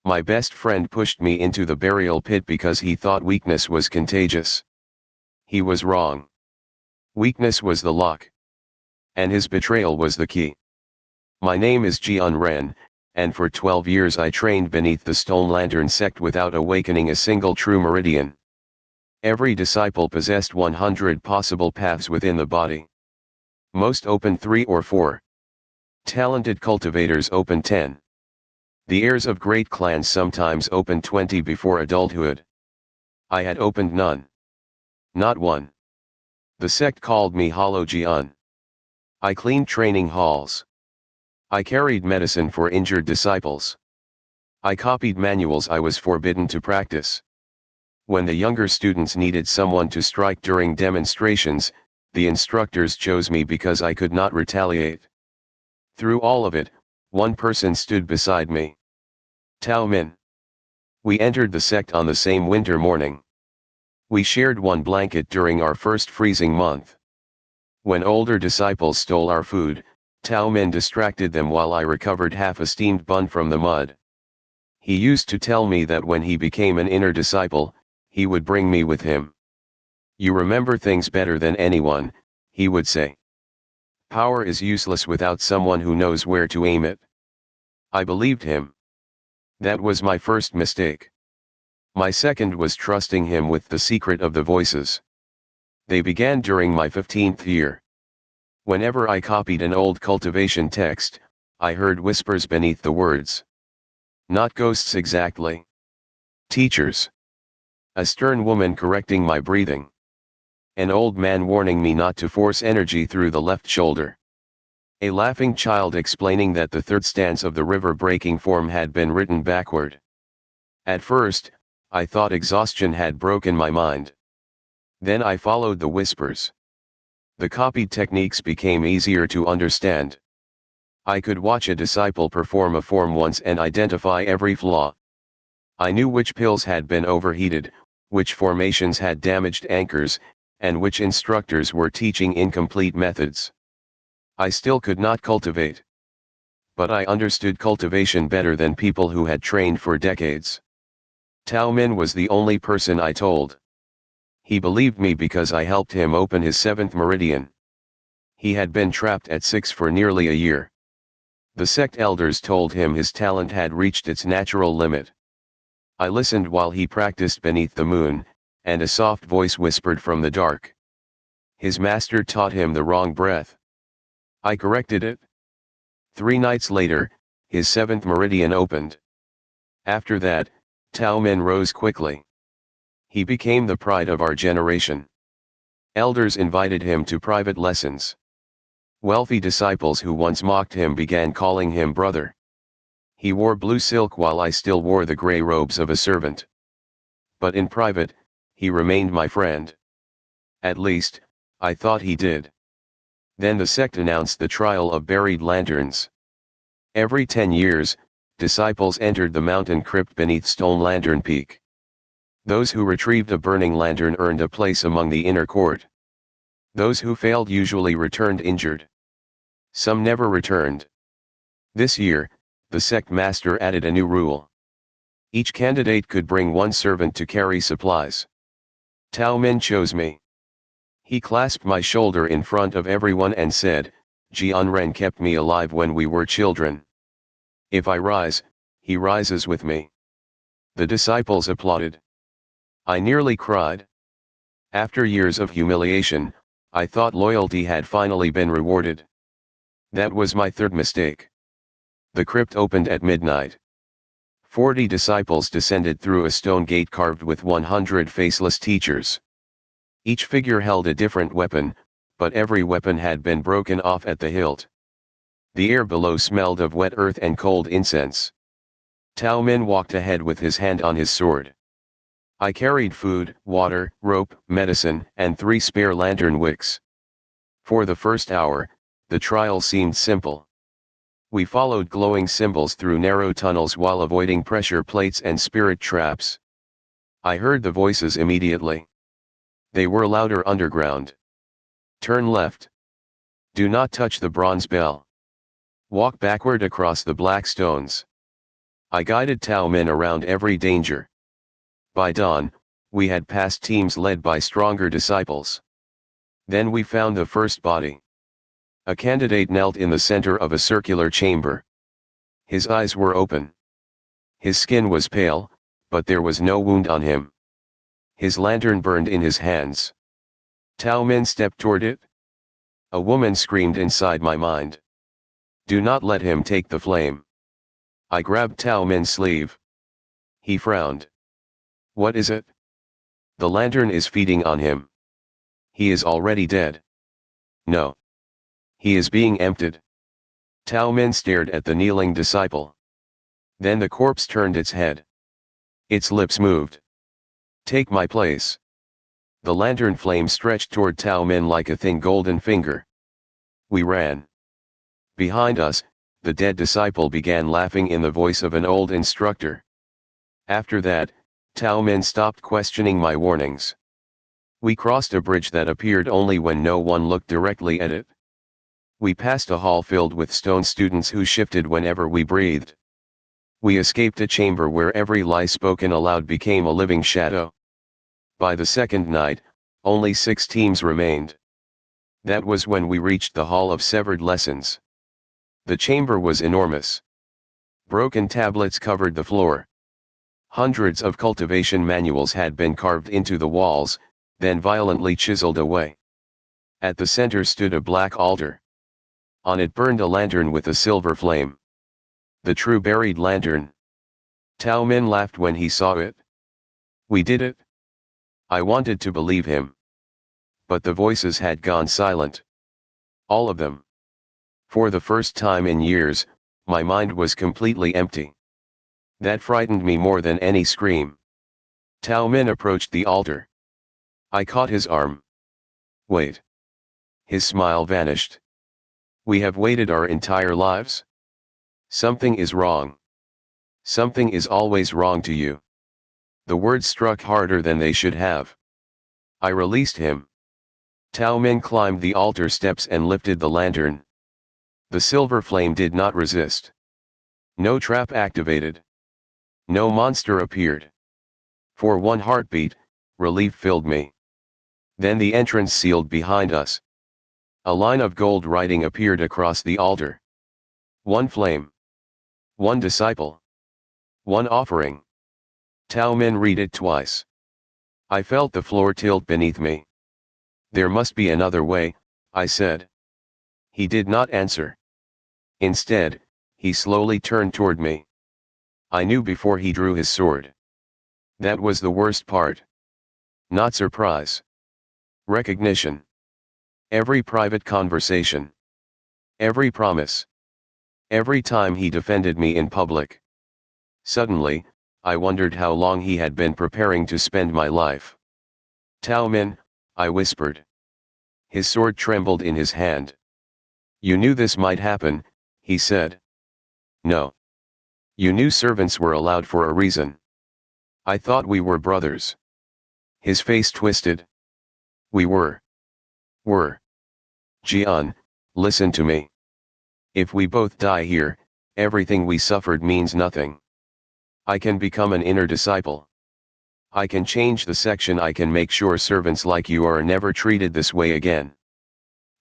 My best friend pushed me into the burial pit because he thought weakness was contagious. He was wrong. Weakness was the lock. And his betrayal was the key. My name is Jian Ren, and for 12 years I trained beneath the Stone Lantern sect without awakening a single true meridian. Every disciple possessed 100 possible paths within the body. Most opened 3 or 4. Talented cultivators opened 10. The heirs of great clans sometimes opened 20 before adulthood. I had opened none. Not one. The sect called me Hollow Jian. I cleaned training halls. I carried medicine for injured disciples. I copied manuals I was forbidden to practice. When the younger students needed someone to strike during demonstrations, the instructors chose me because I could not retaliate. Through all of it, one person stood beside me. Tao Min. We entered the sect on the same winter morning. We shared one blanket during our first freezing month. When older disciples stole our food, Tao Min distracted them while I recovered half a steamed bun from the mud. He used to tell me that when he became an inner disciple, he would bring me with him. You remember things better than anyone, he would say. Power is useless without someone who knows where to aim it. I believed him. That was my first mistake. My second was trusting him with the secret of the voices. They began during my 15th year. Whenever I copied an old cultivation text, I heard whispers beneath the words. Not ghosts exactly. Teachers. A stern woman correcting my breathing. An old man warning me not to force energy through the left shoulder. A laughing child explaining that the third stanza of the river breaking form had been written backward. At first, I thought exhaustion had broken my mind. Then I followed the whispers. The copied techniques became easier to understand. I could watch a disciple perform a form once and identify every flaw. I knew which pills had been overheated, which formations had damaged anchors, and which instructors were teaching incomplete methods. I still could not cultivate. But I understood cultivation better than people who had trained for decades. Tao Min was the only person I told. He believed me because I helped him open his 7th meridian. He had been trapped at 6 for nearly a year. The sect elders told him his talent had reached its natural limit. I listened while he practiced beneath the moon, and a soft voice whispered from the dark. His master taught him the wrong breath. I corrected it. 3 nights later, his 7th meridian opened. After that, Tao Min rose quickly. He became the pride of our generation. Elders invited him to private lessons. Wealthy disciples who once mocked him began calling him brother. He wore blue silk while I still wore the gray robes of a servant. But in private, he remained my friend. At least, I thought he did. Then the sect announced the trial of buried lanterns. Every 10 years, disciples entered the mountain crypt beneath Stone Lantern Peak. Those who retrieved a burning lantern earned a place among the inner court. Those who failed usually returned injured. Some never returned. This year, the sect master added a new rule. Each candidate could bring one servant to carry supplies. Tao Min chose me. He clasped my shoulder in front of everyone and said, Jian Ren kept me alive when we were children. If I rise, he rises with me. The disciples applauded. I nearly cried. After years of humiliation, I thought loyalty had finally been rewarded. That was my third mistake. The crypt opened at midnight. 40 disciples descended through a stone gate carved with 100 faceless teachers. Each figure held a different weapon, but every weapon had been broken off at the hilt. The air below smelled of wet earth and cold incense. Tao Min walked ahead with his hand on his sword. I carried food, water, rope, medicine, and 3 spare lantern wicks. For the first hour, the trial seemed simple. We followed glowing symbols through narrow tunnels while avoiding pressure plates and spirit traps. I heard the voices immediately. They were louder underground. Turn left. Do not touch the bronze bell. Walk backward across the black stones. I guided Tao Min around every danger. By dawn, we had passed teams led by stronger disciples. Then we found the first body. A candidate knelt in the center of a circular chamber. His eyes were open. His skin was pale, but there was no wound on him. His lantern burned in his hands. Tao Min stepped toward it. A woman screamed inside my mind. Do not let him take the flame. I grabbed Tao Min's sleeve. He frowned. What is it? The lantern is feeding on him. He is already dead. No. He is being emptied. Tao Min stared at the kneeling disciple. Then the corpse turned its head. Its lips moved. Take my place. The lantern flame stretched toward Tao Min like a thin golden finger. We ran. Behind us, the dead disciple began laughing in the voice of an old instructor. After that, Tao Min stopped questioning my warnings. We crossed a bridge that appeared only when no one looked directly at it. We passed a hall filled with stone students who shifted whenever we breathed. We escaped a chamber where every lie spoken aloud became a living shadow. By the second night, only 6 teams remained. That was when we reached the Hall of Severed Lessons. The chamber was enormous. Broken tablets covered the floor. Hundreds of cultivation manuals had been carved into the walls, then violently chiseled away. At the center stood a black altar. On it burned a lantern with a silver flame. The true buried lantern. Tao Min laughed when he saw it. We did it. I wanted to believe him. But the voices had gone silent. All of them. For the first time in years, my mind was completely empty. That frightened me more than any scream. Tao Min approached the altar. I caught his arm. Wait. His smile vanished. We have waited our entire lives? Something is wrong. Something is always wrong to you. The words struck harder than they should have. I released him. Tao Min climbed the altar steps and lifted the lantern. The silver flame did not resist. No trap activated. No monster appeared. For one heartbeat, relief filled me. Then the entrance sealed behind us. A line of gold writing appeared across the altar. One flame. One disciple. One offering. Tao Min read it twice. I felt the floor tilt beneath me. There must be another way, I said. He did not answer. Instead, he slowly turned toward me. I knew before he drew his sword. That was the worst part. Not surprise. Recognition. Every private conversation. Every promise. Every time he defended me in public. Suddenly, I wondered how long he had been preparing to spend my life. Tao Min, I whispered. His sword trembled in his hand. You knew this might happen, he said. No. You knew servants were allowed for a reason. I thought we were brothers. His face twisted. We were. Jian, listen to me. If we both die here, everything we suffered means nothing. I can become an inner disciple. I can change the section. I can make sure servants like you are never treated this way again.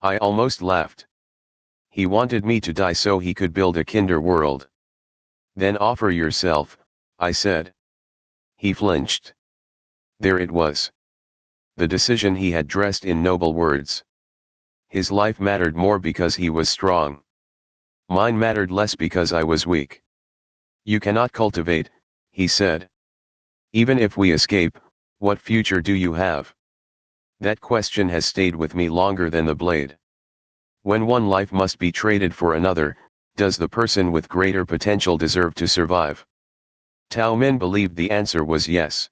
I almost laughed. He wanted me to die so he could build a kinder world. Then offer yourself, I said. He flinched. There it was. The decision he had dressed in noble words. His life mattered more because he was strong. Mine mattered less because I was weak. You cannot cultivate, he said. Even if we escape, what future do you have? That question has stayed with me longer than the blade. When one life must be traded for another, does the person with greater potential deserve to survive? Tao Min believed the answer was yes.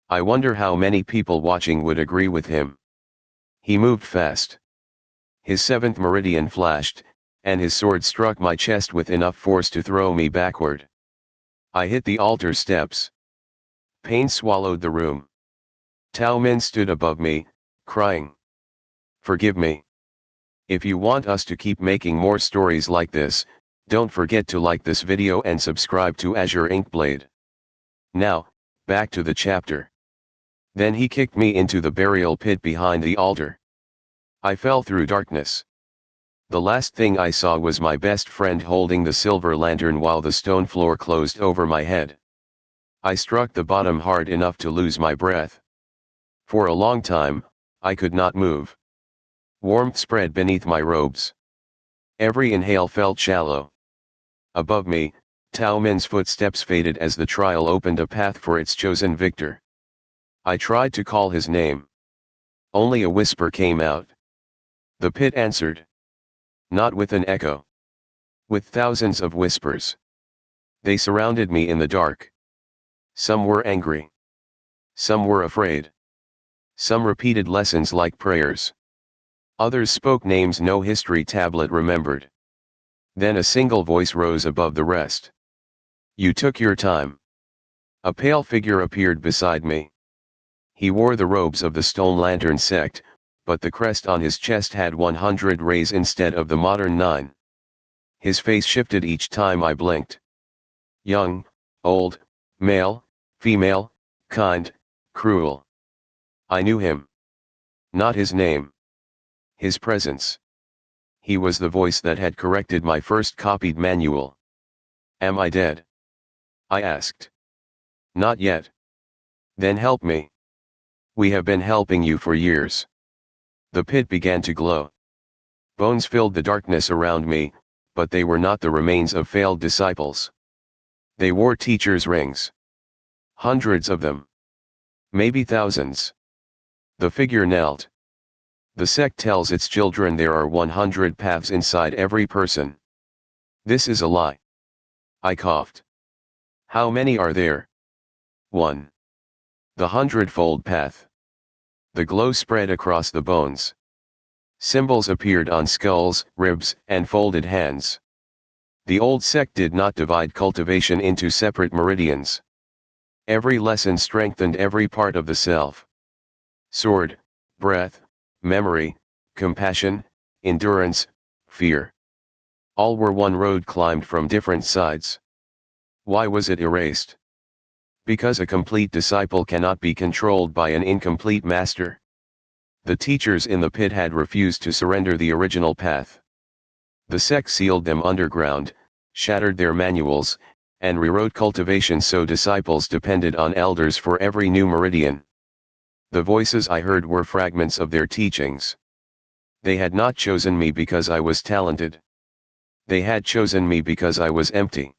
I wonder how many people watching would agree with him. He moved fast. His 7th meridian flashed, and his sword struck my chest with enough force to throw me backward. I hit the altar steps. Pain swallowed the room. Tao Min stood above me, crying. Forgive me. If you want us to keep making more stories like this, Don't forget to like this video and subscribe to Azure Inkblade. Now, back to the chapter. Then he kicked me into the burial pit behind the altar. I fell through darkness. The last thing I saw was my best friend holding the silver lantern while the stone floor closed over my head. I struck the bottom hard enough to lose my breath. For a long time, I could not move. Warmth spread beneath my robes. Every inhale felt shallow. Above me, Tao Min's footsteps faded as the trial opened a path for its chosen victor. I tried to call his name. Only a whisper came out. The pit answered. Not with an echo. With thousands of whispers. They surrounded me in the dark. Some were angry. Some were afraid. Some repeated lessons like prayers. Others spoke names no history tablet remembered. Then a single voice rose above the rest. You took your time. A pale figure appeared beside me. He wore the robes of the Stone Lantern sect, but the crest on his chest had 100 rays instead of the modern 9. His face shifted each time I blinked. Young, old, male, female, kind, cruel. I knew him. Not his name. His presence. He was the voice that had corrected my first copied manual. Am I dead? I asked. Not yet. Then help me. We have been helping you for years. The pit began to glow. Bones filled the darkness around me, but they were not the remains of failed disciples. They wore teachers' rings. Hundreds of them. Maybe thousands. The figure knelt. The sect tells its children there are 100 paths inside every person. This is a lie. I coughed. How many are there? 1. The Hundredfold Path. The glow spread across the bones. Symbols appeared on skulls, ribs, and folded hands. The old sect did not divide cultivation into separate meridians. Every lesson strengthened every part of the self. Sword, breath, memory, compassion, endurance, fear. All were one road climbed from different sides. Why was it erased? Because a complete disciple cannot be controlled by an incomplete master. The teachers in the pit had refused to surrender the original path. The sect sealed them underground, shattered their manuals, and rewrote cultivation so disciples depended on elders for every new meridian. The voices I heard were fragments of their teachings. They had not chosen me because I was talented. They had chosen me because I was empty.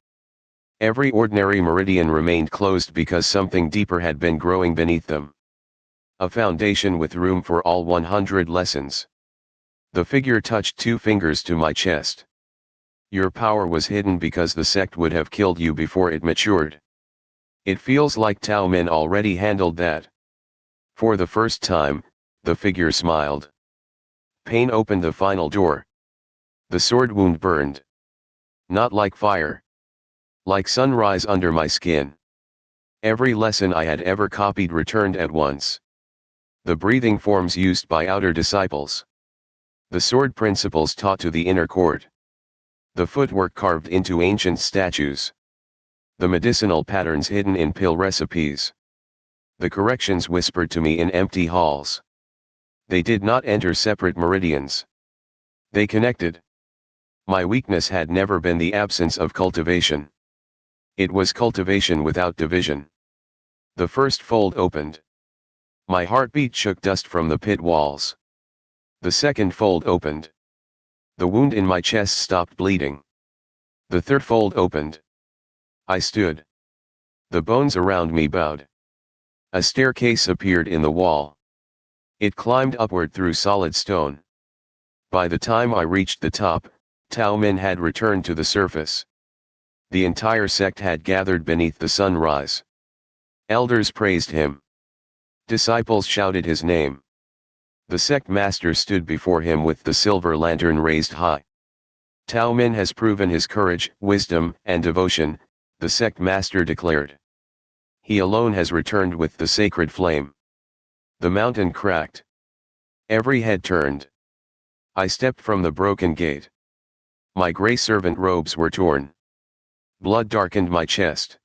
Every ordinary meridian remained closed because something deeper had been growing beneath them. A foundation with room for all 100 lessons. The figure touched 2 fingers to my chest. Your power was hidden because the sect would have killed you before it matured. It feels like Tao Min already handled that. For the first time, the figure smiled. Pain opened the final door. The sword wound burned. Not like fire. Like sunrise under my skin. Every lesson I had ever copied returned at once. The breathing forms used by outer disciples. The sword principles taught to the inner court. The footwork carved into ancient statues. The medicinal patterns hidden in pill recipes. The corrections whispered to me in empty halls. They did not enter separate meridians. They connected. My weakness had never been the absence of cultivation. It was cultivation without division. The first fold opened. My heartbeat shook dust from the pit walls. The second fold opened. The wound in my chest stopped bleeding. The third fold opened. I stood. The bones around me bowed. A staircase appeared in the wall. It climbed upward through solid stone. By the time I reached the top, Tao Min had returned to the surface. The entire sect had gathered beneath the sunrise. Elders praised him. Disciples shouted his name. The sect master stood before him with the silver lantern raised high. Tao Min has proven his courage, wisdom, and devotion, the sect master declared. He alone has returned with the sacred flame. The mountain cracked. Every head turned. I stepped from the broken gate. My gray servant robes were torn. Blood darkened my chest.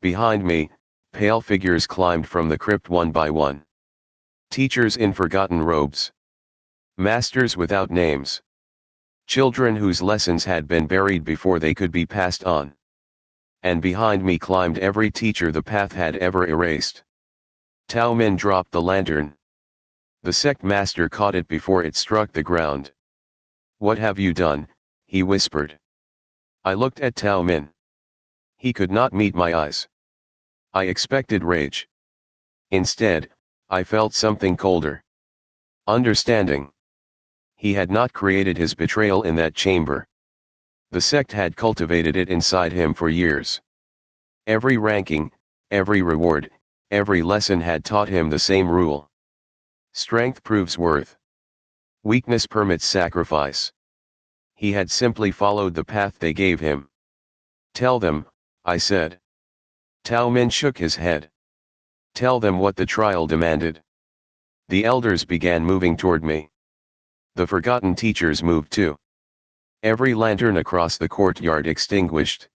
Behind me, pale figures climbed from the crypt one by one. Teachers in forgotten robes. Masters without names. Children whose lessons had been buried before they could be passed on. And behind me climbed every teacher the path had ever erased. Tao Min dropped the lantern. The sect master caught it before it struck the ground. "What have you done?" he whispered. I looked at Tao Min. He could not meet my eyes. I expected rage. Instead, I felt something colder. Understanding. He had not created his betrayal in that chamber. The sect had cultivated it inside him for years. Every ranking, every reward, every lesson had taught him the same rule. Strength proves worth. Weakness permits sacrifice. He had simply followed the path they gave him. "Tell them," I said. Tao Min shook his head. "Tell them what the trial demanded." The elders began moving toward me. The forgotten teachers moved too. Every lantern across the courtyard extinguished.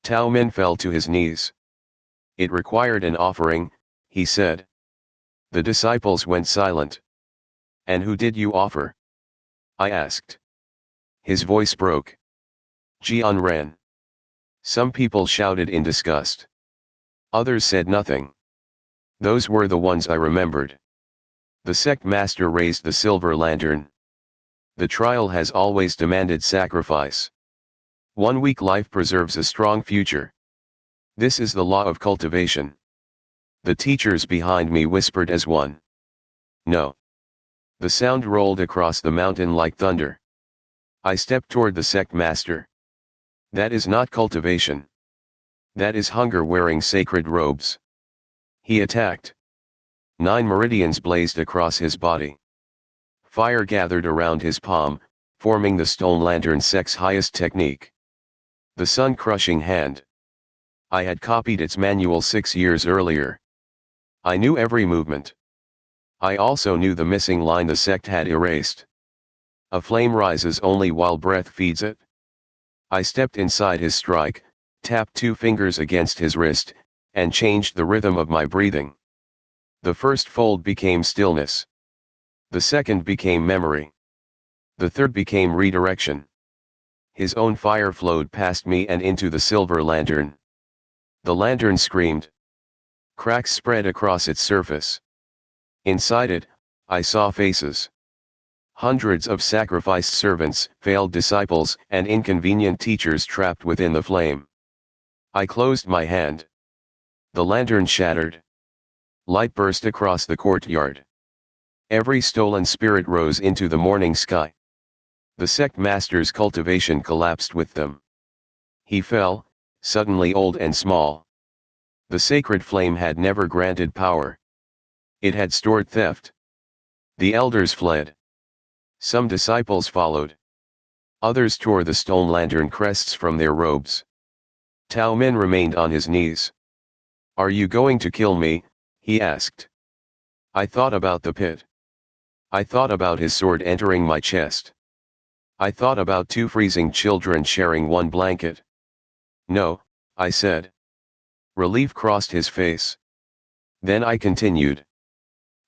Tao Min fell to his knees. "It required an offering," he said. The disciples went silent. "And who did you offer?" I asked. His voice broke. Jian ran. Some people shouted in disgust. Others said nothing. Those were the ones I remembered. The sect master raised the silver lantern. "The trial has always demanded sacrifice. One weak life preserves a strong future. This is the law of cultivation." The teachers behind me whispered as one. "No." The sound rolled across the mountain like thunder. I stepped toward the sect master. "That is not cultivation. That is hunger wearing sacred robes." He attacked. 9 meridians blazed across his body. Fire gathered around his palm, forming the stone lantern sect's highest technique. The sun-crushing hand. I had copied its manual 6 years earlier. I knew every movement. I also knew the missing line the sect had erased. "A flame rises only while breath feeds it." I stepped inside his strike, tapped 2 fingers against his wrist, and changed the rhythm of my breathing. The first fold became stillness. The second became memory. The third became redirection. His own fire flowed past me and into the silver lantern. The lantern screamed. Cracks spread across its surface. Inside it, I saw faces. Hundreds of sacrificed servants, failed disciples, and inconvenient teachers trapped within the flame. I closed my hand. The lantern shattered. Light burst across the courtyard. Every stolen spirit rose into the morning sky. The sect master's cultivation collapsed with them. He fell, suddenly old and small. The sacred flame had never granted power. It had stored theft. The elders fled. Some disciples followed. Others tore the stone lantern crests from their robes. Tao Min remained on his knees. "Are you going to kill me?" he asked. I thought about the pit. I thought about his sword entering my chest. I thought about 2 freezing children sharing one blanket. "No," I said. Relief crossed his face. Then I continued.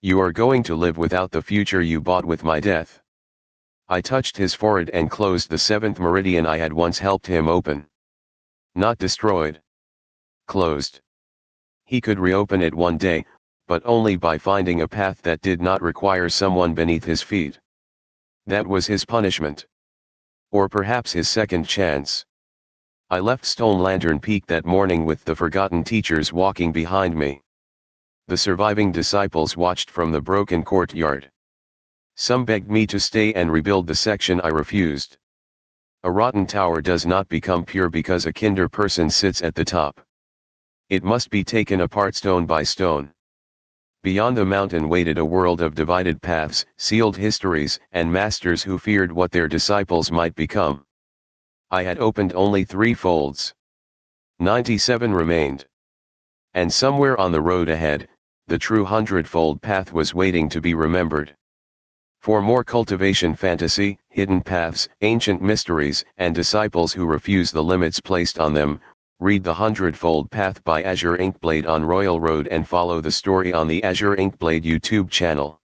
"You are going to live without the future you bought with my death." I touched his forehead and closed the 7th meridian I had once helped him open. Not destroyed. Closed. He could reopen it one day, but only by finding a path that did not require someone beneath his feet. That was his punishment. Or perhaps his second chance. I left Stone Lantern Peak that morning with the forgotten teachers walking behind me. The surviving disciples watched from the broken courtyard. Some begged me to stay and rebuild the section. I refused. A rotten tower does not become pure because a kinder person sits at the top. It must be taken apart stone by stone. Beyond the mountain waited a world of divided paths, sealed histories, and masters who feared what their disciples might become. I had opened only 3 folds. 97 remained. And somewhere on the road ahead, the true hundredfold path was waiting to be remembered. For more cultivation fantasy, hidden paths, ancient mysteries, and disciples who refuse the limits placed on them, read The Hundredfold Path by Azure Inkblade on Royal Road and follow the story on the Azure Inkblade YouTube channel.